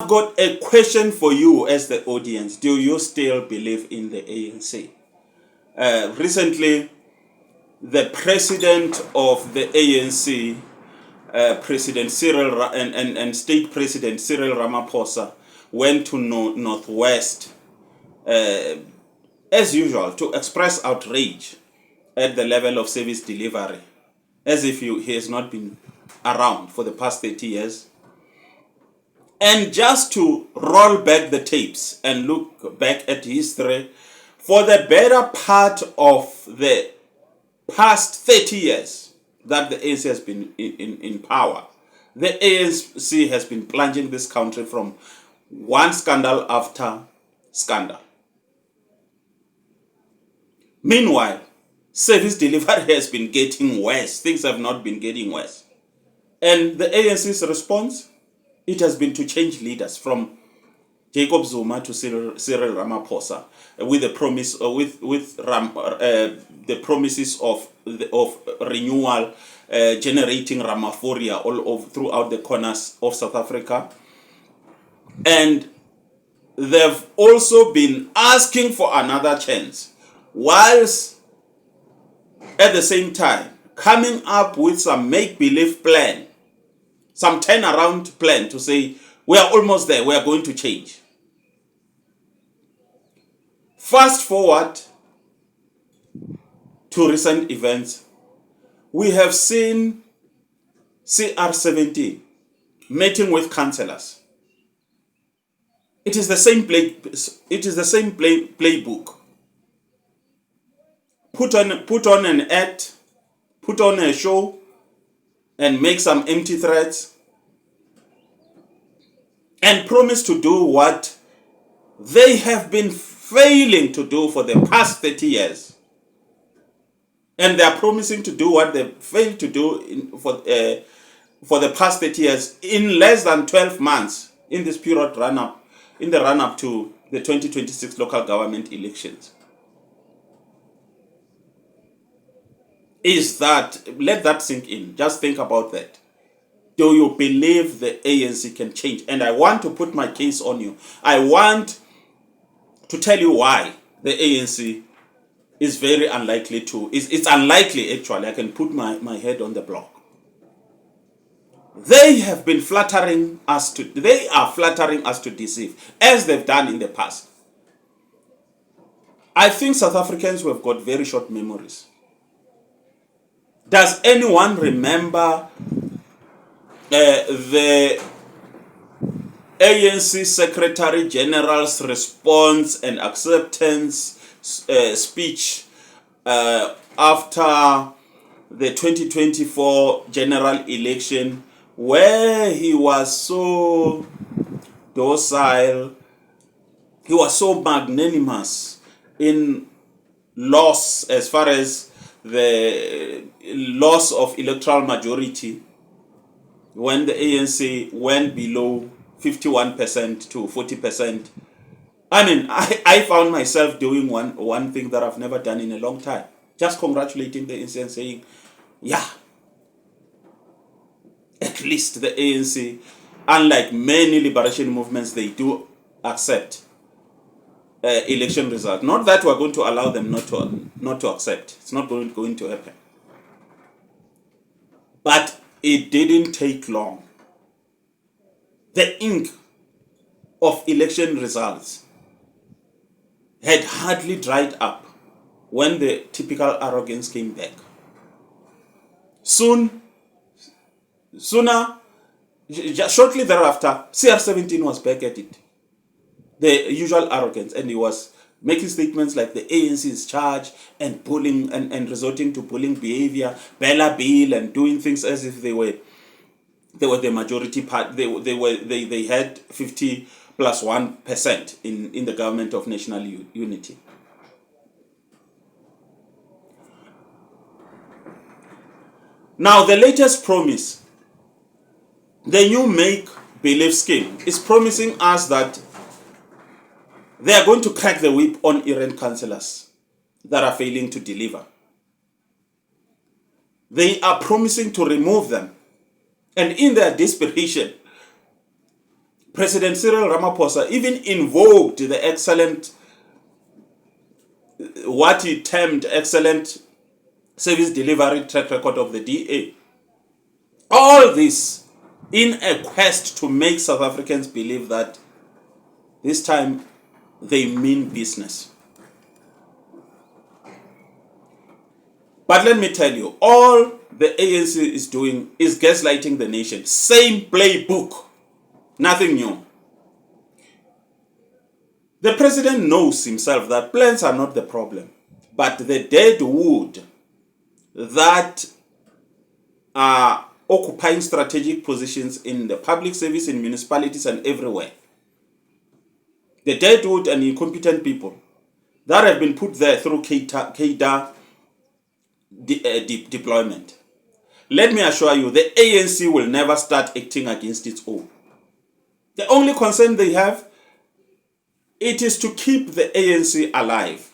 I've got a question for you as the audience. Do you still believe in the ANC? Recently, the president of the ANC, President Cyril and State President Cyril Ramaphosa, went to Northwest, as usual, to express outrage at the level of service delivery, as if he has not been around for the past 30 years. And just to roll back the tapes and look back at history, for the better part of the past 30 years that the ANC has been in power, the ANC has been plunging this country from one scandal after scandal. Meanwhile, service delivery has been getting worse. Things have not been getting worse. And the ANC's response, it has been to change leaders from Jacob Zuma to Cyril Ramaphosa, with the promise, the promises of renewal, generating Ramaphoria all over throughout the corners of South Africa, and they've also been asking for another chance, whilst at the same time coming up with some make-believe plan, some turnaround plan to say, we are almost there, we are going to change. Fast forward to recent events, we have seen CR17 meeting with councillors. It is the same playbook. Put on an act, put on a show, and make some empty threats, and promise to do what they have been failing to do for the past 30 years. And they are promising to do what they failed to do for the past 30 years in less than 12 months in this period in the run-up to the 2026 local government elections. Let that sink in. Just think about that. Do you believe the ANC can change? And I want to put my case on you. I want to tell you why the ANC is very unlikely to. It's unlikely, actually. I can put my head on the block. They have been flattering us to. They are flattering us to deceive, as they've done in the past. I think South Africans who have got very short memories. Does anyone remember the ANC Secretary General's response and acceptance speech after the 2024 general election, where he was so docile, he was so magnanimous in loss, as far as the loss of electoral majority, when the ANC went below 51% to 40%. I mean, I found myself doing one thing that I've never done in a long time. Just congratulating the ANC and saying, yeah, at least the ANC, unlike many liberation movements, they do accept election results. Not that we're going to allow them not to accept. It's not going to happen. But it didn't take long. The ink of election results had hardly dried up when the typical arrogance came back. Shortly thereafter, CR17 was back at it. The usual arrogance, and he was making statements like the ANC is charged and bullying and resorting to bullying behavior, Bella Bill, and doing things as if they were the majority part. They had 50 plus 1% in the government of national unity. Now the latest promise, the new make-believe scheme, is promising us that they are going to crack the whip on errant councillors that are failing to deliver. They are promising to remove them. And in their desperation, President Cyril Ramaphosa even invoked the excellent, what he termed excellent service delivery track record of the DA. All this in a quest to make South Africans believe that this time they mean business. But let me tell you, all the ANC is doing is gaslighting the nation. Same playbook. Nothing new. The president knows himself that plans are not the problem, but the dead wood that are occupying strategic positions in the public service, in municipalities and everywhere. The dead wood and incompetent people that have been put there through Keita deployment. Let me assure you, the ANC will never start acting against its own. The only concern they have, it is to keep the ANC alive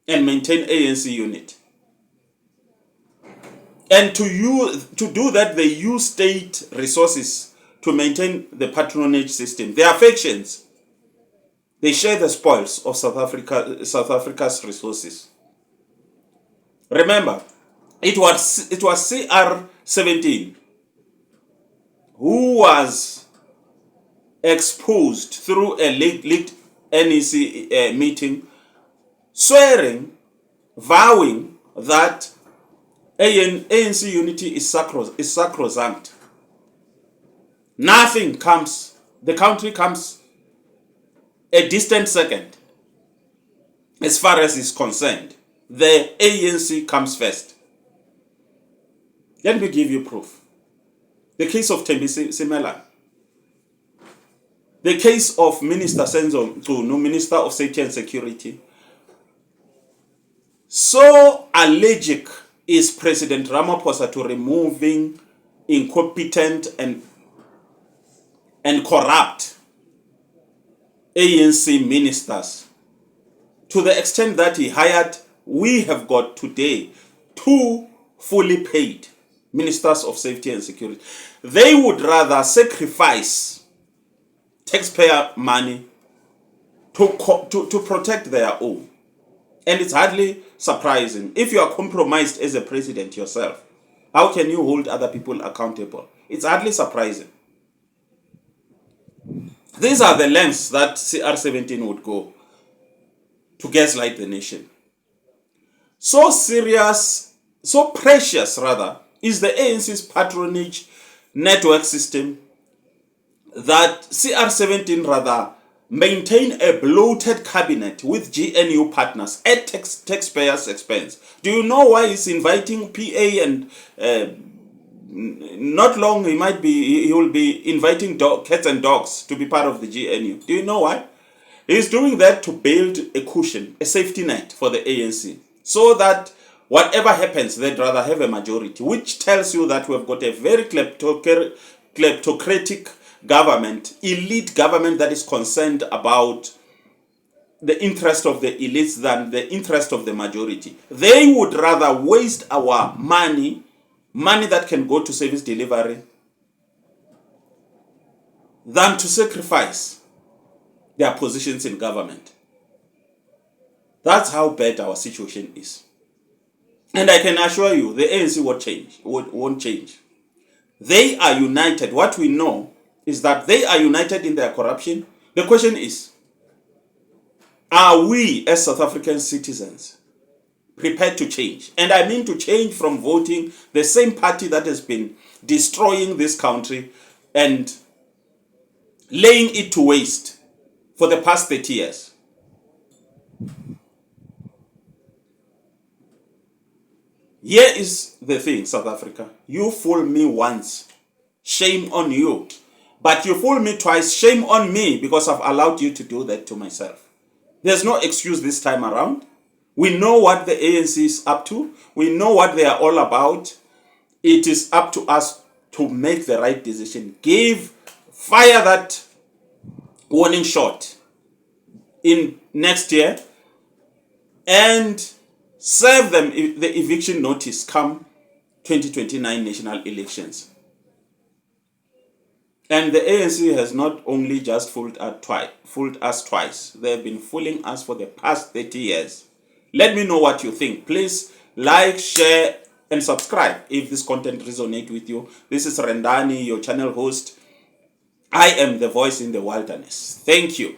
and maintain ANC unit. And to do that, they use state resources to maintain the patronage system. They are factions. They share the spoils of South Africa's resources. Remember, it was CR17 who was exposed through a leaked NEC meeting, vowing that ANC unity is sacrosanct. Nothing comes, the country comes a distant second as far as is concerned. The ANC comes first. Let me give you proof. The case of Thembi Simela. The case of Minister Senzo Tunu, Minister of Safety and Security. So allergic is President Ramaphosa to removing incompetent and corrupt ANC ministers, to the extent that he hired, we have got today 2 fully paid ministers of safety and security. They would rather sacrifice taxpayer money to protect their own. And it's hardly surprising. If you are compromised as a president yourself, how can you hold other people accountable? It's hardly surprising. These are the lengths that CR17 would go to gaslight the nation. So serious, so precious rather, is the ANC's patronage network system that CR17 rather maintain a bloated cabinet with GNU partners at taxpayers' expense. Do you know why he's inviting PA and not long he will be inviting cats and dogs to be part of the GNU? Do you know why? He's doing that to build a cushion, a safety net for the ANC, so that whatever happens, they'd rather have a majority, which tells you that we've got a very kleptocratic government, elite government that is concerned about the interest of the elites than the interest of the majority. They would rather waste our money that can go to service delivery, than to sacrifice their positions in government. That's how bad our situation is. And I can assure you, the ANC won't change. They are united. What we know is that they are united in their corruption. The question is, are we as South African citizens prepared to change? And I mean to change from voting the same party that has been destroying this country and laying it to waste for the past 30 years. Here is the thing, South Africa. You fool me once, shame on you. But you fool me twice, shame on me, because I've allowed you to do that to myself. There's no excuse this time around. We know what the ANC is up to. We know what they are all about. It is up to us to make the right decision. Fire that warning shot in next year and serve them the eviction notice come 2029 national elections. And the ANC has not only just fooled us twice, they've been fooling us for the past 30 years. Let me know what you think. Please like, share, and subscribe if this content resonates with you. This is Rendani, your channel host. I am the voice in the wilderness. Thank you.